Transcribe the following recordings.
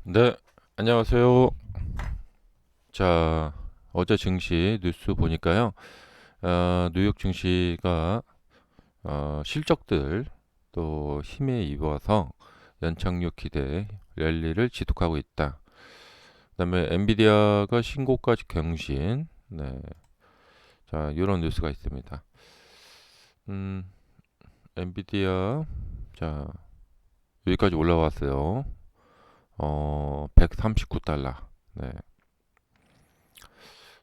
네, 안녕하세요. 자, 어제 증시 뉴스 보니까요. 뉴욕 증시가 실적들 또 힘에 입어서 연착륙 기대 랠리를 지속하고 있다. 그다음에 엔비디아가 신고가지 경신. 네, 자, 이런 뉴스가 있습니다. 음, 엔비디아 자 여기까지 올라왔어요. 139달러. 네,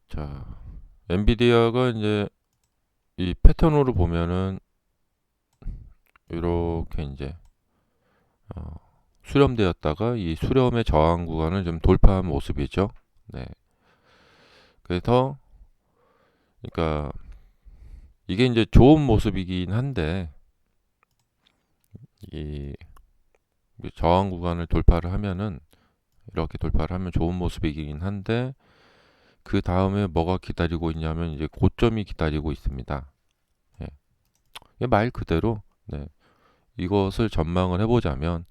자, 엔비디아가 이제 이 패턴으로 보면은 이렇게 이제 어, 수렴되었다가 이 수렴의 저항 구간을 좀 돌파한 모습이죠. 네. 그래서 그러니까 이게 이제 좋은 모습이긴 한데 이 저항 구간을 돌파를 하면은 이렇게 돌파를 하면 좋은 모습이긴 한데 그 다음에 뭐가 기다리고 있냐면 이제 고점이 기다리고 있습니다. 예. 이게 말 그대로 네. 이것을 전망을 해보자면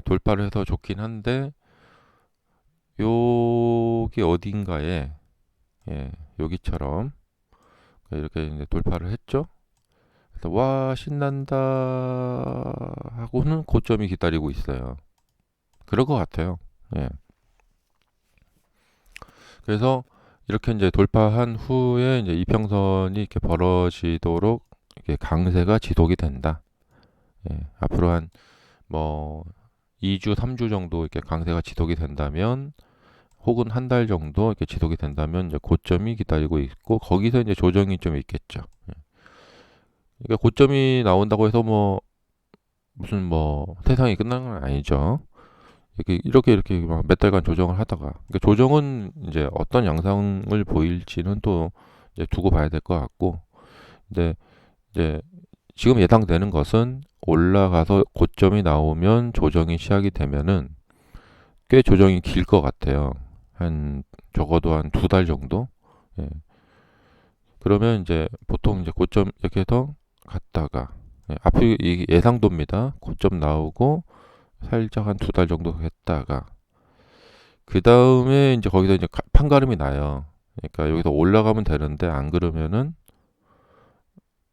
돌파를 해서 좋긴 한데 여기 어딘가에 여기처럼 이렇게 이제 돌파를 했죠. 그래서 와 신난다 하고는 고점이 기다리고 있어요. 그럴 것 같아요. 예. 그래서 이렇게 이제 돌파한 후에 이제 이평선이 이렇게 벌어지도록 이렇게 강세가 지속이 된다. 예. 앞으로 한 뭐 2주, 3주 정도 이렇게 강세가 지속이 된다면 혹은 한 달 정도 이렇게 지속이 된다면 이제 고점이 기다리고 있고 거기서 이제 조정이 좀 있겠죠. 예. 그러니까 고점이 나온다고 해서 뭐 무슨 뭐 세상이 끝난 건 아니죠. 이렇게 막 몇 달간 조정을 하다가 그러니까 조정은 이제 어떤 양상을 보일지는 또 이제 두고 봐야 될 것 같고 근데 이제 지금 예상되는 것은 올라가서 고점이 나오면 조정이 시작이 되면은 꽤 조정이 길 것 같아요. 한 적어도 한 두 달 정도. 예. 그러면 이제 보통 이제 고점 이렇게 해서 갔다가 앞이 이게 예상도입니다. 고점 나오고 살짝 한 두 달 정도 했다가 그 다음에 이제 거기서 이제 판가름이 나요. 그러니까 여기서 올라가면 되는데 안 그러면은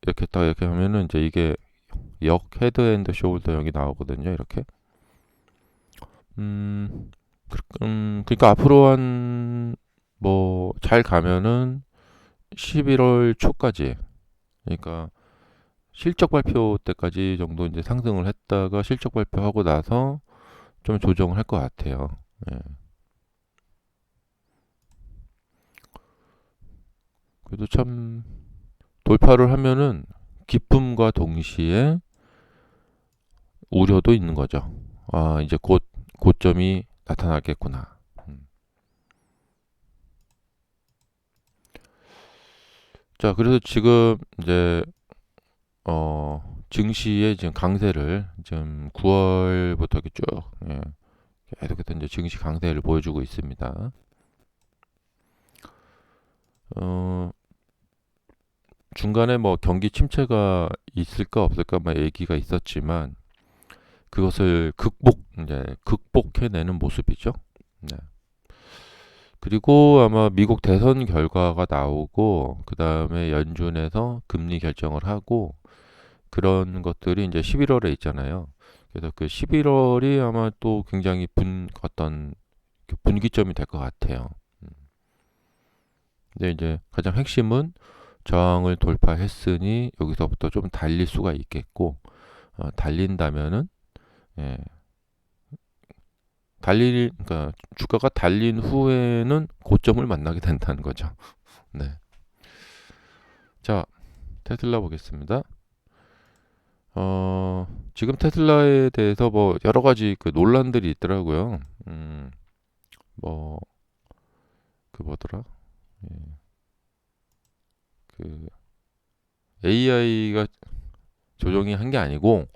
이렇게 딱 이렇게 하면은 이제 이게 역 헤드 앤드 숄더 여기 나오거든요. 이렇게. 음, 그러니까 앞으로 한 뭐 잘 가면은 11월 초까지. 그러니까 실적 발표 때까지 정도 이제 상승을 했다가 실적 발표하고 나서 좀 조정을 할 것 같아요. 예. 그래도 참 돌파를 하면은 기쁨과 동시에 우려도 있는 거죠. 아, 이제 곧 고점이 나타나겠구나. 음. 자, 그래서 지금 이제 증시의 지금 강세를 지금 9월부터 이렇게 쭉 계속해서 이제 증시 강세를 보여주고 있습니다. 어, 중간에 뭐 경기 침체가 있을까 없을까 막 얘기가 있었지만 그것을 이제 극복해내는 모습이죠. 네. 그리고 아마 미국 대선 결과가 나오고 그 다음에 연준에서 금리 결정을 하고 그런 것들이 이제 11월에 있잖아요. 그래서 그 11월이 아마 또 굉장히 어떤 그 분기점이 될 것 같아요. 음. 근데 이제 가장 핵심은 저항을 돌파했으니 여기서부터 좀 달릴 수가 있겠고 달린다면은 예, 그러니까 주가가 달린 후에는 고점을 만나게 된다는 거죠. 네. 자, 테슬라 보겠습니다. 지금 테슬라에 대해서 뭐 여러 가지 그 논란들이 있더라고요. 뭐, 그 뭐더라? 예, 그 AI가 조정이 한 게 아니고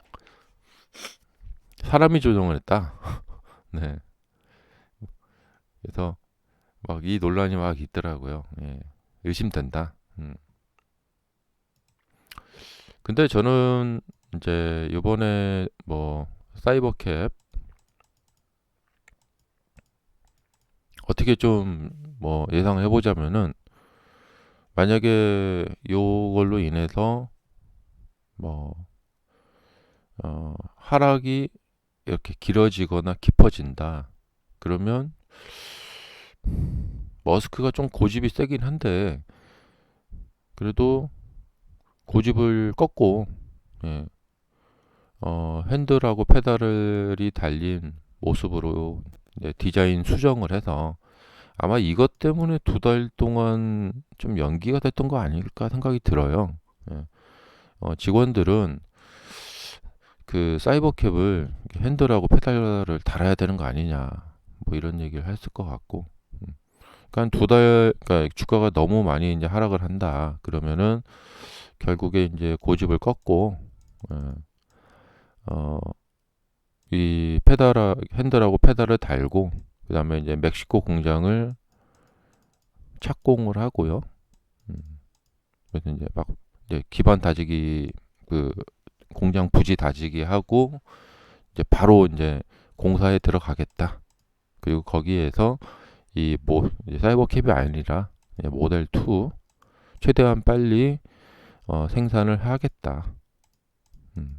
사람이 조정을 했다. 네. 그래서 막 이 논란이 막 있더라고요. 예, 의심된다. 근데 저는 이제 요번에 뭐 사이버캡 어떻게 좀 뭐 예상해 보자면은, 만약에 요걸로 인해서 뭐 하락이 이렇게 길어지거나 깊어진다. 그러면 머스크가 좀 고집이 세긴 한데, 그래도 고집을 꺾고, 예, 핸들하고 페달이 달린 모습으로 이제 디자인 수정을 해서, 아마 이것 때문에 2달 동안 좀 연기가 됐던 거 아닐까 생각이 들어요. 예. 직원들은 그 사이버캡을 핸들하고 페달을 달아야 되는 거 아니냐, 뭐 이런 얘기를 했을 것 같고, 그러니까 2달, 그러니까 주가가 너무 많이 이제 하락을 한다. 그러면은 결국에 이제 고집을 꺾고, 예, 어, 이 핸들하고 페달을 달고, 그 다음에 이제 멕시코 공장을 착공을 하고요. 음, 그래서 이제 막 이제 기반 다지기, 그 공장 부지 다지기 하고 이제 바로 이제 공사에 들어가겠다. 그리고 거기에서 이제 사이버 캡이 아니라 이제 모델 2 최대한 빨리 생산을 하겠다. 음,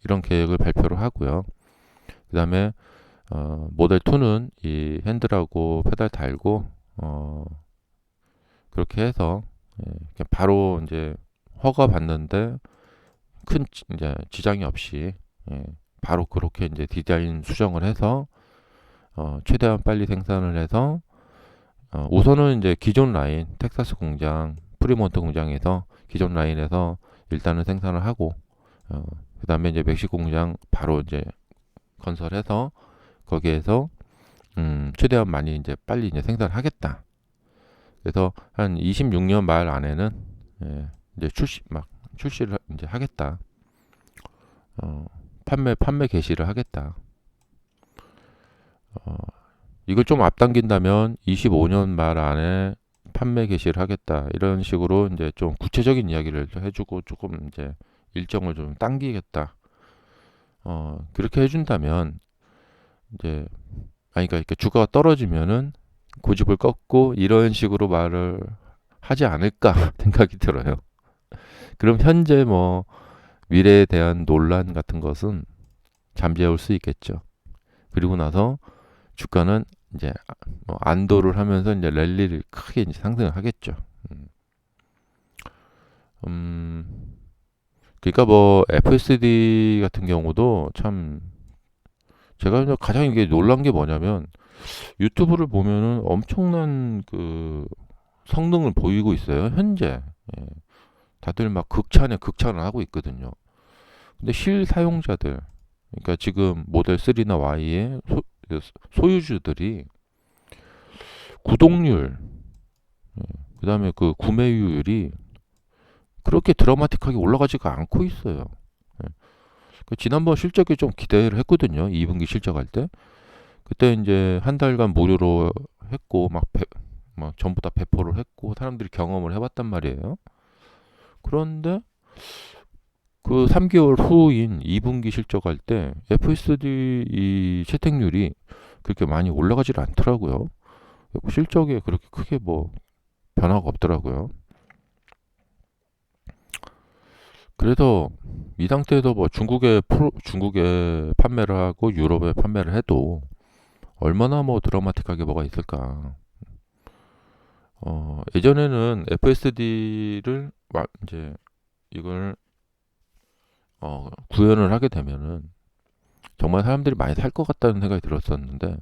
이런 계획을 발표를 하고요. 그다음에 모델 2는 이 핸들하고 페달 달고 그렇게 해서, 예, 그냥 바로 이제 허가 받는데 큰 이제 지장이 없이, 예, 바로 그렇게 이제 디자인 수정을 해서 최대한 빨리 생산을 해서, 우선은 이제 기존 라인 텍사스 공장 프리몬트 공장에서 기존 라인에서 일단은 생산을 하고, 그다음에 이제 멕시코 공장 바로 이제 건설해서 거기에서 최대한 많이 이제 빨리 이제 생산하겠다. 그래서 한 26년 말 안에는, 예, 이제 출시를 이제 하겠다. 판매 개시를 하겠다. 어, 이걸 좀 앞당긴다면 25년 말 안에 판매 개시를 하겠다. 이런 식으로 이제 좀 구체적인 이야기를 해주고 조금 이제 일정을 좀 당기겠다. 그렇게 해준다면 이제, 아니, 그러니까 주가가 떨어지면은 고집을 꺾고 이런 식으로 말을 하지 않을까 생각이 들어요. 그럼 현재 뭐 미래에 대한 논란 같은 것은 잠재울 수 있겠죠. 그리고 나서 주가는 이제 뭐 안도를 하면서 이제 랠리를 크게 이제 상승을 하겠죠. 음, 음, 그러니까 뭐 FSD 같은 경우도 참, 제가 이제 가장 이게 놀란 게 뭐냐면, 유튜브를 보면은 엄청난 그 성능을 보이고 있어요. 현재, 예, 다들 막 극찬을 하고 있거든요. 근데 실사용자들, 그러니까 지금 모델 3나 Y의 소유주들이 구독률, 그다음에 그 구매율이 그렇게 드라마틱하게 올라가지가 않고 있어요. 예. 지난번 실적에 좀 기대를 했거든요. 2분기 실적할 때. 그때 이제 한 달간 무료로 했고 막 전부 다 배포를 했고 사람들이 경험을 해봤단 말이에요. 그런데 그 3개월 후인 2분기 실적할 때 FSD 이 채택률이 그렇게 많이 올라가질 않더라고요. 실적에 그렇게 크게 뭐 변화가 없더라고요. 그래서 이 상태에서 뭐 중국에 판매를 하고 유럽에 판매를 해도 얼마나 뭐 드라마틱하게 뭐가 있을까. 예전에는 FSD를 이제 이걸 구현을 하게 되면은 정말 사람들이 많이 살 것 같다는 생각이 들었었는데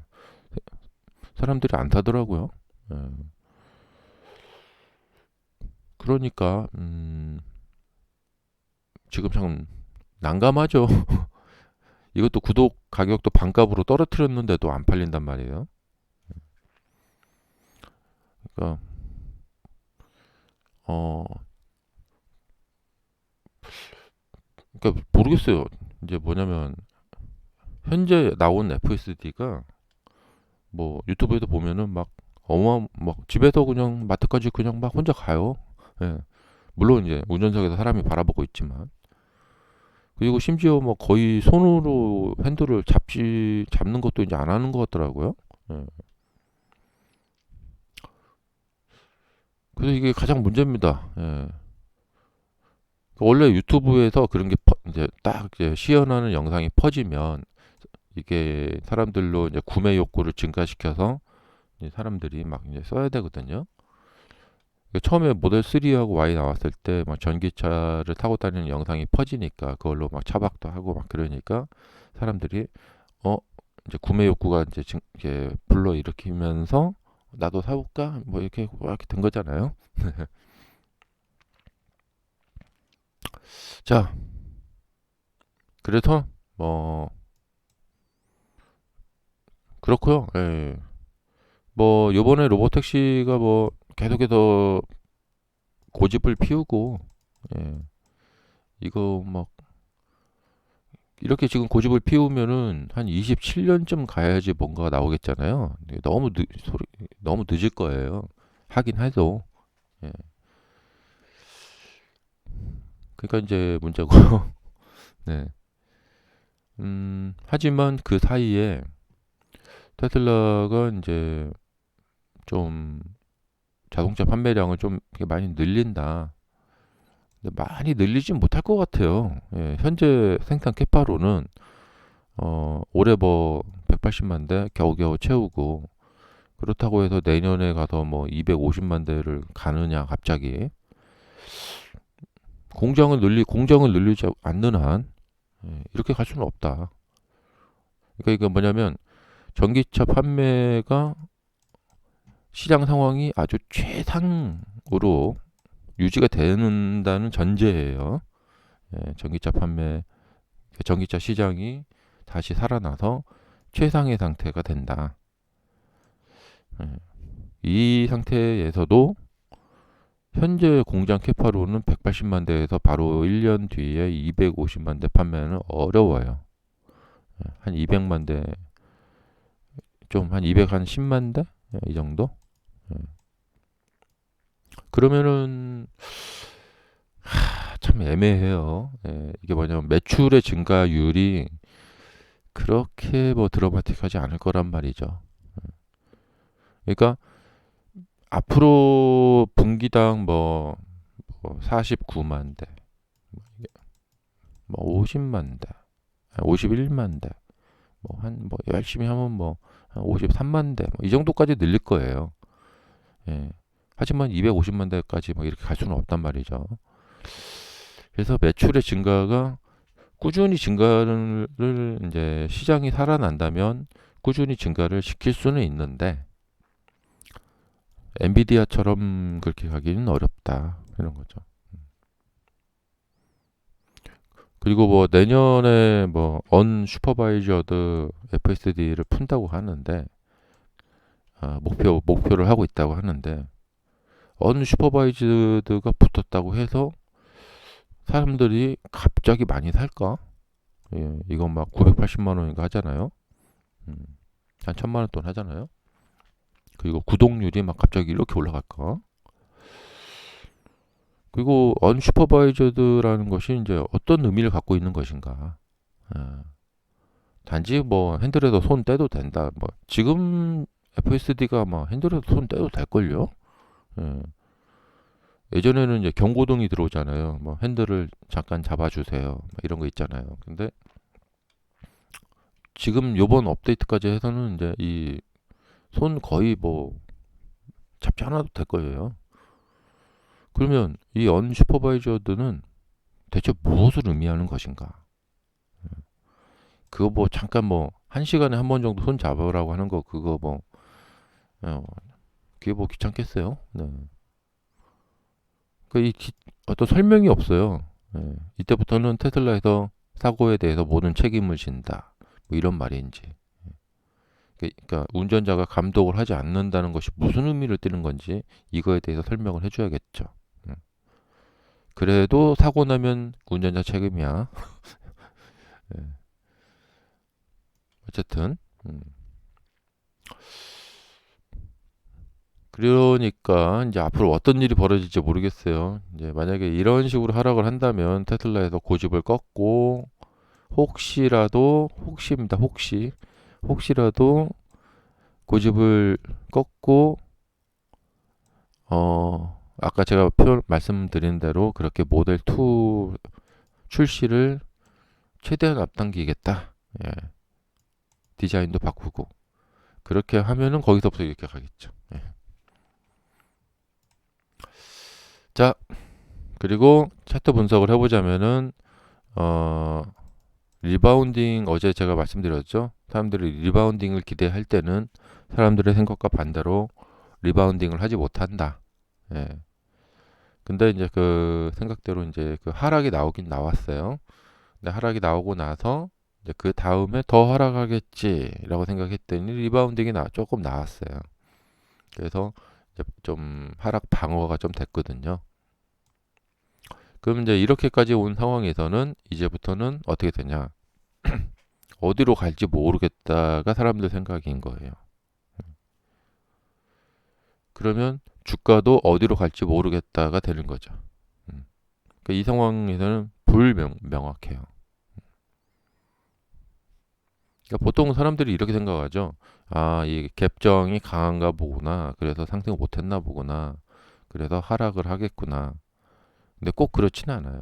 사람들이 안 사더라고요. 예. 그러니까 지금 참 난감하죠. 이것도 구독 가격도 반값으로 떨어뜨렸는데도 안 팔린단 말이에요. 그러니까 어 그러니까 모르겠어요. 이제 뭐냐면 현재 나온 FSD가 뭐 유튜브에도 보면은 막 집에서 그냥 마트까지 그냥 막 혼자 가요. 예. 물론 이제 운전석에서 사람이 바라보고 있지만, 그리고 심지어 뭐 거의 손으로 핸들을 잡는 것도 이제 안 하는 것 같더라고요. 예. 그래서 이게 가장 문제입니다. 예. 원래 유튜브에서 그런 게 이제 딱 이제 시연하는 영상이 퍼지면 이게 사람들로 이제 구매 욕구를 증가시켜서 이제 사람들이 막 이제 써야 되거든요. 처음에 모델 3하고 Y 나왔을 때 막 전기차를 타고 다니는 영상이 퍼지니까 그걸로 막 차박도 하고 막 그러니까 사람들이 어 이제 구매 욕구가 이제 불러 일으키면서 나도 사볼까 뭐 이렇게 된 거잖아요. 자, 그래서 뭐 그렇고요. 예. 뭐 요번에 로보택시가 뭐 계속해서 고집을 피우고 예. 이거 막 이렇게 지금 고집을 피우면은 한 27년쯤 가야지 뭔가가 나오겠잖아요. 너무 늦을 거예요. 하긴 해도. 예. 그러니까 이제 문제고. 네. 하지만 그 사이에 테슬라가 이제 좀 자동차 판매량을 좀 이렇게 많이 늘린다. 근데 많이 늘리진 못할 것 같아요. 예, 현재 생산 캐파로는 올해 뭐 180만 대 겨우겨우 채우고 그렇다고 해서 내년에 가서 뭐 250만 대를 가느냐 갑자기 공장을 늘리지 않는 한 이렇게 갈 수는 없다. 그러니까 이게 뭐냐면 전기차 판매가 시장 상황이 아주 최상으로 유지가 된다는 전제예요. 전기차 시장이 다시 살아나서 최상의 상태가 된다. 예, 이 상태에서도 현재 공장 캐파로는 180만 대에서 바로 1년 뒤에 250만 대 판매는 어려워요. 한 200만 대, 한 210만 대? 이 정도? 예. 그러면은 참 애매해요. 이게 뭐냐면 매출의 증가율이 그렇게 뭐 드라마틱하지 않을 거란 말이죠. 그러니까 앞으로 분기당 뭐 49만 대, 뭐 50만 대, 51만 대, 뭐 열심히 하면 한 53만 대, 이 정도까지 늘릴 거예요. 예. 하지만 250만 대까지 막 이렇게 갈 수는 없단 말이죠. 그래서 매출의 증가가 꾸준히 증가를 이제 시장이 살아난다면 꾸준히 증가를 시킬 수는 있는데 엔비디아처럼 그렇게 가기는 어렵다 이런 거죠. 그리고 뭐 내년에 뭐 언슈퍼바이저드 FSD를 푼다고 하는데 목표를 하고 있다고 하는데 언슈퍼바이즈드가 붙었다고 해서 사람들이 갑자기 많이 살까? 예, 이건 막 980만 원인가 하잖아요. 음, 한 1000만 원 돈 하잖아요. 그리고 구독률이 막 갑자기 이렇게 올라갈까? 그리고 언슈퍼바이저드라는 것이 이제 어떤 의미를 갖고 있는 것인가? 아, 단지 뭐 핸들에서 손 떼도 된다. 뭐 지금 FSD가 막 핸들에서 손 떼도 될걸요? 예. 예전에는 이제 경고등이 들어오잖아요. 뭐 핸들을 잠깐 잡아주세요. 뭐 이런 거 있잖아요. 근데 지금 요번 업데이트까지 해서는 이제 이 손 거의 뭐 잡지 않아도 될 거예요. 그러면 이 언슈퍼바이저드는 대체 무엇을 의미하는 것인가? 그거 뭐 잠깐 뭐 한 시간에 한 번 정도 손 잡으라고 하는 거 그거 뭐 어, 그게 뭐 귀찮겠어요? 네. 어떤 설명이 없어요. 예. 이때부터는 테슬라에서 사고에 대해서 모든 책임을 진다. 뭐 이런 말인지. 그러니까 운전자가 감독을 하지 않는다는 것이 무슨 의미를 띠는 건지 이거에 대해서 설명을 해줘야겠죠. 음. 그래도 사고 나면 운전자 책임이야. 예. 어쨌든 그러니까 이제 앞으로 어떤 일이 벌어질지 모르겠어요. 이제 만약에 이런 식으로 하락을 한다면 테슬라에서 고집을 꺾고 혹시입니다. 혹시라도 고집을 꺾고 아까 제가 말씀드린 대로 그렇게 모델 2 출시를 최대한 앞당기겠다. 예. 디자인도 바꾸고 그렇게 하면은 거기서부터 이렇게 가겠죠. 예. 자, 그리고 차트 분석을 해보자면은 리바운딩 어제 제가 말씀드렸죠. 사람들이 리바운딩을 기대할 때는 사람들의 생각과 반대로 리바운딩을 하지 못한다. 예. 근데 이제 그 생각대로 이제 그 하락이 나오긴 나왔어요. 근데 하락이 나오고 나서 이제 그 다음에 더 하락하겠지라고 생각했더니 리바운딩이 조금 나왔어요. 그래서 이제 좀 하락 방어가 좀 됐거든요. 그럼 이제 이렇게까지 온 상황에서는 이제부터는 어떻게 되냐? 어디로 갈지 모르겠다가 사람들 생각인 거예요. 그러면 주가도 어디로 갈지 모르겠다가 되는 거죠. 그러니까 이 상황에서는 불명확해요. 그러니까 보통 사람들이 이렇게 생각하죠. 아, 이 갭정이 강한가 보구나. 그래서 상승을 못했나 보구나. 그래서 하락을 하겠구나. 근데 꼭 그렇지는 않아요.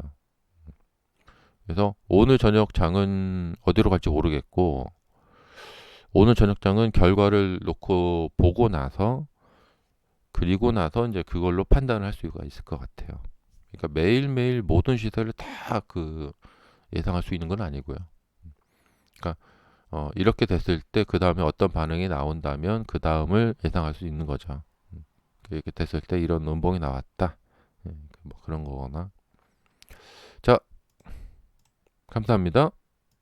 그래서 오늘 저녁 장은 어디로 갈지 모르겠고, 오늘 저녁 장은 결과를 놓고 보고 나서, 그리고 나서 이제 그걸로 판단을 할 수가 있을 것 같아요. 그러니까 매일매일 모든 시세를 다 예상할 수 있는 건 아니고요. 그러니까 이렇게 됐을 때 그 다음에 어떤 반응이 나온다면 그 다음을 예상할 수 있는 거죠. 이렇게 됐을 때 이런 음봉이 나왔다. 뭐 그런 거거나. 자, 감사합니다.